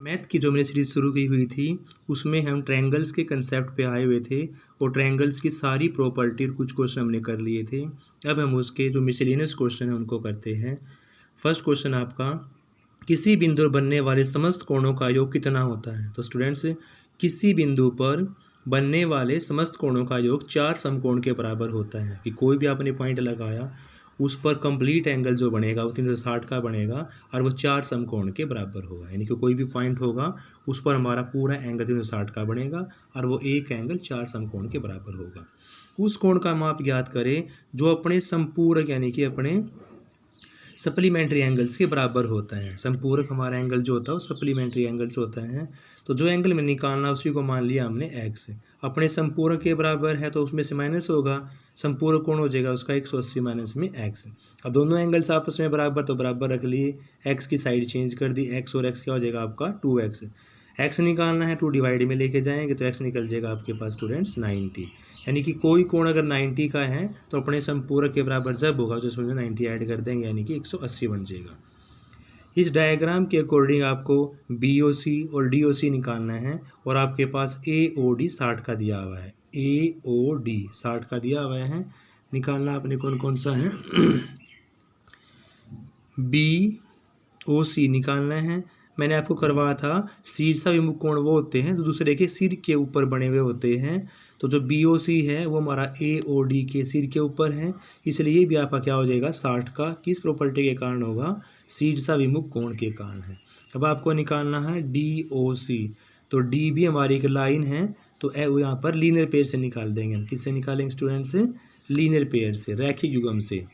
Math की जो मैंने सीरीज़ शुरू की हुई थी उसमें हम ट्रायंगल्स के कंसेप्ट पे आए हुए थे और ट्रायंगल्स की सारी प्रॉपर्टी और कुछ क्वेश्चन हमने कर लिए थे। अब हम उसके जो मिसलेनियस क्वेश्चन हैं उनको करते हैं। फर्स्ट क्वेश्चन आपका, किसी बिंदु पर बनने वाले समस्त कोणों का योग कितना होता है? तो स्टूडेंट्स, किसी बिंदु पर बनने वाले समस्त कोणों का योग 4 समकोण के बराबर होता है। कि कोई भी आपने पॉइंट लगाया उस पर कंप्लीट एंगल जो बनेगा वो 360 का बनेगा और वो 4 समकोण के बराबर होगा। यानी कि कोई भी पॉइंट होगा उस पर हमारा पूरा एंगल 360 का बनेगा और वो एक एंगल 4 समकोण के बराबर होगा। उस कोण का माप ज्ञात करें जो अपने संपूरक यानी कि अपने सप्लीमेंट्री एंगल्स के बराबर होता है। संपूरक हमारा एंगल जो होता है वो सप्लीमेंट्री एंगल्स होता है। तो जो एंगल में निकालना उसी को मान लिया हमने एक्स। अपने संपूरक के बराबर है तो उसमें से माइनस होगा, संपूरक कोण हो जाएगा उसका 180 माइनस में एक्स। अब दोनों एंगल्स आपस में बराबर तो बराबर रख लिए, एक्स की साइड चेंज कर दी, एक्स और एक्स क्या हो जाएगा आपका 2x। एक्स निकालना है 2 डिवाइड में लेके जाएंगे तो एक्स निकल जाएगा आपके पास स्टूडेंट्स 90। यानी कि कोई कोण अगर 90 का है तो अपने संपूरक के बराबर जब होगा तो उसमें 90 ऐड कर देंगे यानी कि 180 बन जाएगा। इस डायग्राम के अकॉर्डिंग आपको BOC और DOC निकालना है और आपके पास AOD 60 का दिया हुआ है। AOD 60 का दिया हुआ है, निकालना आपने कौन कौन सा है BOC निकालना है। मैंने आपको करवाया था शीर्षाभिमुख कोण वो होते हैं जो दूसरे के सिर के ऊपर बने हुए होते हैं। तो जो BOC है वो हमारा AOD के सिर के ऊपर है, इसलिए भी आपका क्या हो जाएगा 60 का। किस प्रॉपर्टी के कारण होगा? शीर्षाभिमुख कोण के कारण है। अब आपको निकालना है DOC। तो D भी हमारी एक लाइन है तो यहाँ पर लीनियर पेयर से निकाल देंगे हम। किससे निकालेंगे स्टूडेंट्स? लीनियर पेयर से, रैखिक युग्म से।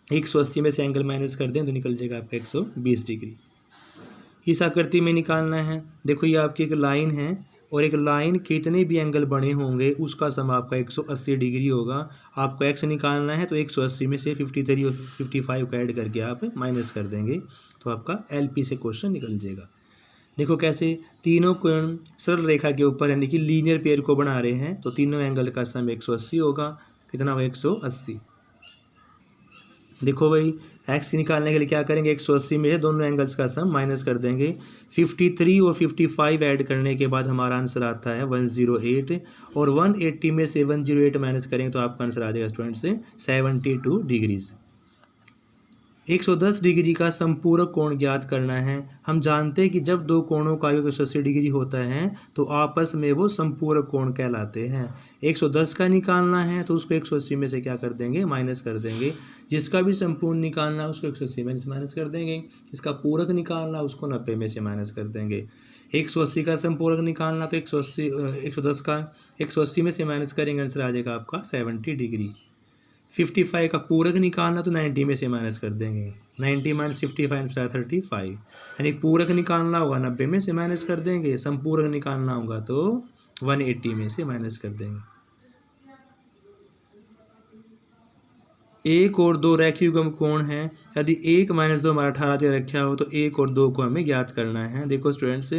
180 में से एंगल माइनस कर दें तो निकल जाएगा आपका 120 डिग्री। इस आकृति में निकालना है। देखो ये आपकी एक लाइन है और एक लाइन के कितने भी एंगल बने होंगे उसका सम आपका 180 डिग्री होगा। आपको एक्स निकालना है तो 180 में से 53 और 55 को ऐड करके आप माइनस कर देंगे तो आपका LP से क्वेश्चन निकल जाएगा। देखो कैसे, तीनों कोण सरल रेखा के ऊपर यानी कि लीनियर पेयर को बना रहे हैं तो तीनों एंगल का सम 180 होगा। कितना होगा? 180। देखो भाई, एक्स निकालने के लिए क्या करेंगे, 180 में दोनों एंगल्स का सम माइनस कर देंगे। 53 और 55 ऐड करने के बाद हमारा आंसर आता है 108 और 180 में से 108 माइनस करेंगे तो आपका आंसर आ जाएगा स्टूडेंट से 72 डिग्रीज। 110 डिग्री का संपूरक कोण ज्ञात करना है। हम जानते हैं कि जब दो कोणों का योग 180 डिग्री होता है तो आपस में वो संपूरक कोण कहलाते हैं। 110 का निकालना है तो उसको 180 में से क्या कर देंगे? माइनस कर देंगे। जिसका भी संपूर्ण निकालना है उसको 180 में से माइनस कर देंगे। इसका पूरक निकालना उसको 90 में से माइनस कर देंगे। 180 का संपूरक निकालना तो 110 का 180 में से माइनस करेंगे, आंसर आ जाएगा आपका 70 डिग्री। 55 का पूरक निकालना तो 90 में से माइनस कर देंगे। 90 माइनस 55 आंसर 35। यानी पूरक निकालना होगा 90 में से माइनस कर देंगे, संपूरक निकालना होगा तो 180 में से माइनस कर देंगे। 1 और 2 रैखिक युग्म कोण है। यदि 1 - 2 हमारा 18 दे रखा हो तो 1 और 2 को हमें ज्ञात करना है। देखो स्टूडेंट्स,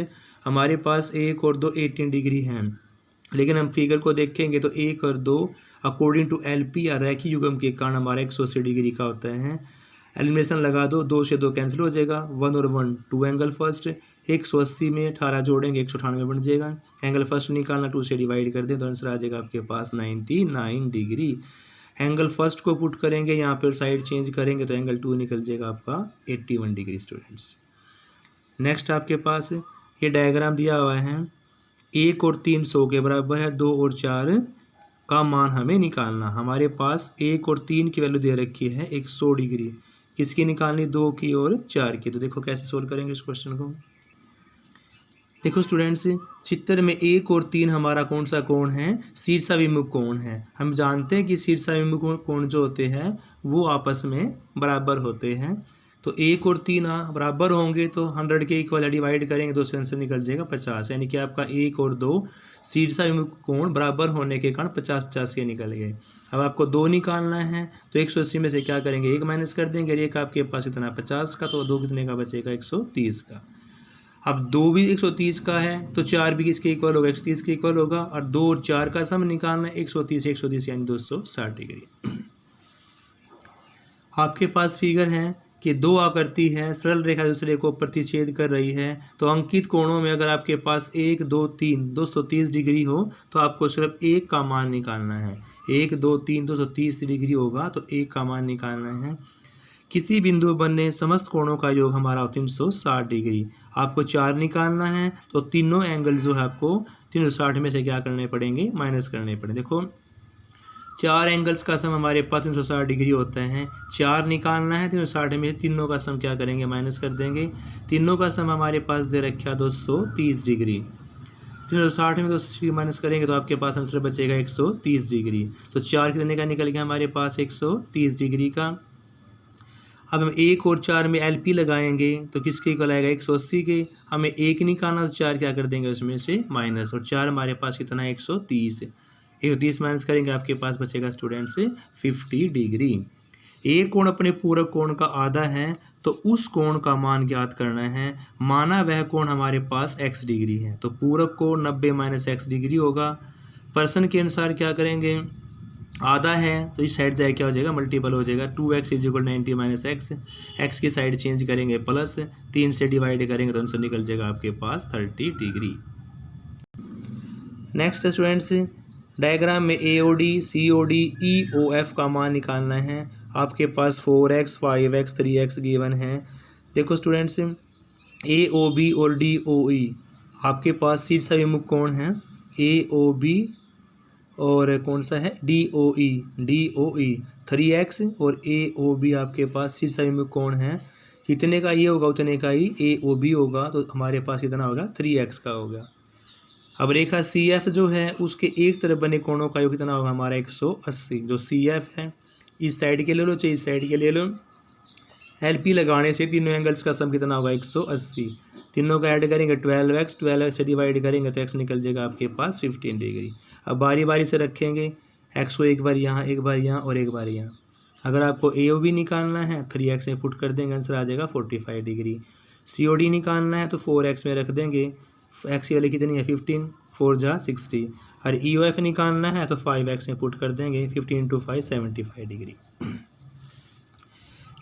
हमारे पास 1 और 2 18 डिग्री हैं, लेकिन हम फिगर को देखेंगे तो 1 और 2 अकॉर्डिंग टू LP या रैखिक युग्म के कारण हमारा 180 डिग्री का होता है। एलिमिनेशन लगा दो, 2 से 2 कैंसिल हो जाएगा, 1 और 1 2 एंगल फर्स्ट। 180 में 18 जोड़ेंगे 198 बन जाएगा। एंगल फर्स्ट निकालना, 2 से डिवाइड कर दें तो आंसर आ जाएगा आपके पास 99 डिग्री। एंगल फर्स्ट को पुट करेंगे यहाँ पर, साइड चेंज करेंगे तो एंगल 2 निकल जाएगा आपका 81 डिग्री स्टूडेंट्स। नेक्स्ट आपके पास ये डायग्राम दिया हुआ है। 1 और 3 100 के बराबर है, 2 और 4 का मान हमें निकालना। हमारे पास 1 और 3 की वैल्यू दे रखी है 100 डिग्री। किसकी निकालनी? 2 की और 4 की। तो देखो कैसे सोल्व करेंगे इस क्वेश्चन को। देखो स्टूडेंट्स, चित्र में 1 और 3 हमारा कौन सा कोण है? शीर्षाभिमुख कोण है। हम जानते हैं कि शीर्षाभिमुख कोण जो होते हैं वो आपस में बराबर होते हैं। तो 1 और 3 बराबर होंगे तो 100 के इक्वल डिवाइड करेंगे तो आंसर निकल जाएगा 50। यानी कि आपका 1 और 2 शीर्षाभिमुख कोण बराबर होने के कारण 50-50 के निकल गए। अब आपको 2 निकालना है तो 180 में से क्या करेंगे? 1 माइनस कर देंगे। और 1 आपके पास इतना 50 का तो 2 कितने का बचेगा? 130 का। अब 2 भी 130 का है तो 4 भी किसके इक्वल होगा? 130 के इक्वल होगा। और 2 और 4 का सम निकालना है 130 यानी 260 डिग्री। आपके पास फिगर है कि दो आकृति है, सरल रेखा दूसरे को प्रतिच्छेद कर रही है, तो अंकित कोणों में अगर आपके पास 1 2 3 230 डिग्री हो तो आपको सिर्फ एक का मान निकालना है। 1 2 3 230 डिग्री होगा तो एक का मान निकालना है। किसी बिंदु बनने समस्त कोणों का योग हमारा 360 डिग्री। आपको 4 निकालना है तो तीनों एंगल जो है आपको 360 में से क्या करने पड़ेंगे, माइनस करने पड़ेंगे। देखो 4 एंगल्स का सम हमारे पास 360 डिग्री होता है, 4 निकालना है 360 में से तीनों का सम क्या करेंगे, माइनस कर देंगे। तीनों का सम हमारे पास दे रखा 230 डिग्री। 360 में 230 माइनस करेंगे तो आपके पास आंसर बचेगा 130 डिग्री। तो 4 कितने का निकल गया हमारे पास, 130 डिग्री का। अब हम 1 और 4 में LP लगाएंगे तो किसके इक्वल आएगा, 180 के। हमें 1 निकालना तो 4 क्या कर देंगे उसमें से माइनस, और 4 हमारे पास कितना है, 130। 130 माइनस करेंगे आपके पास बचेगा स्टूडेंट से 50 डिग्री। एक कोण अपने पूरक कोण का आधा है तो उस कोण का मान ज्ञात करना है। माना वह कोण हमारे पास x डिग्री है, तो पूरक कोण 90 माइनस x डिग्री होगा। प्रश्न के अनुसार क्या करेंगे, आधा है तो इस साइड जाए क्या हो जाएगा, मल्टीपल हो जाएगा। 2x is equal 90 minus x, x की साइड चेंज करेंगे प्लस, 3 से डिवाइड करेंगे तो आंसर निकल जाएगा आपके पास 30 डिग्री। नेक्स्ट स्टूडेंट्स, डायग्राम में AOD COD EOF का मान निकालना है। आपके पास 4x 5x 3x गिवन है। देखो स्टूडेंट्स, AOB और DOE आपके पास शीर्ष अभिमुख कोण है। AOB और कौन सा है, DOE 3x और AOB आपके पास शीर्ष अभिमुख कोण है। कितने का ये होगा उतने का ही AOB होगा, तो हमारे पास कितना होगा, 3x का होगा। अब रेखा CF जो है उसके एक तरफ बने कोणों का योग कितना होगा हमारा, 180। जो CF है इस साइड के ले लो चाहे इस साइड के ले लो, LP लगाने से तीनों एंगल्स का सम कितना होगा, 180। तीनों का ऐड करेंगे 12x से डिवाइड करेंगे तो x निकल जाएगा आपके पास 15 डिग्री। अब बारी बारी से रखेंगे, x को एक बार यहाँ, एक बार यहाँ और एक बार यहाँ। अगर आपको AOB निकालना है 3x में पुट कर देंगे, आंसर आ जाएगा 45 डिग्री। COD निकालना है तो 4x में रख देंगे, x की वैल्यू कितनी है 15, 4 जा 60। और EOF निकालना है तो 5x में पुट कर देंगे, 15 × 5 75 डिग्री।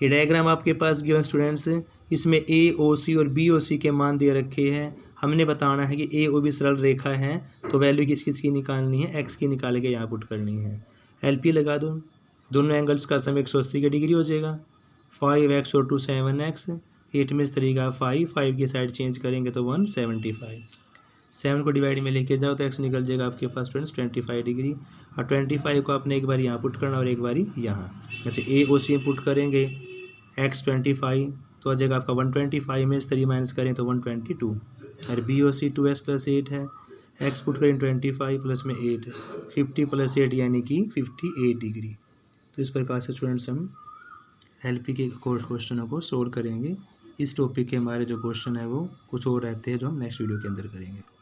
ये डायग्राम आपके पास गिवन स्टूडेंट्स, इसमें AOC और BOC के मान दे रखे हैं। हमने बताना है कि AOB सरल रेखा है तो वैल्यू किस किस की निकालनी है, x की निकाल के यहाँ पुट करनी है। LP लगा दो, दोनों एंगल्स का सम 180 की डिग्री हो जाएगा। 5x और 2 7x, 8 में 3 का 5 की साइड चेंज करेंगे तो 175। 7 को डिवाइड में लेके जाओ तो x निकल जाएगा आपके पास फ्रेंड्स 25 डिग्री। और 25 को आपने एक बार यहाँ पुट करना और एक बार यहाँ। जैसे AOC में पुट करेंगे x 25 तो आ जाएगा आपका 125 में 3 माइनस करें तो 122। और BOC 2x + 8 है, x पुट करें 25 प्लस में 8, 50 + 8 यानी कि 58 डिग्री। तो इस प्रकार से स्टूडेंट्स हम LP के क्वेश्चनों को सोल्व करेंगे। इस टॉपिक के हमारे जो क्वेश्चन है वो कुछ और रहते हैं जो हम नेक्स्ट वीडियो के अंदर करेंगे।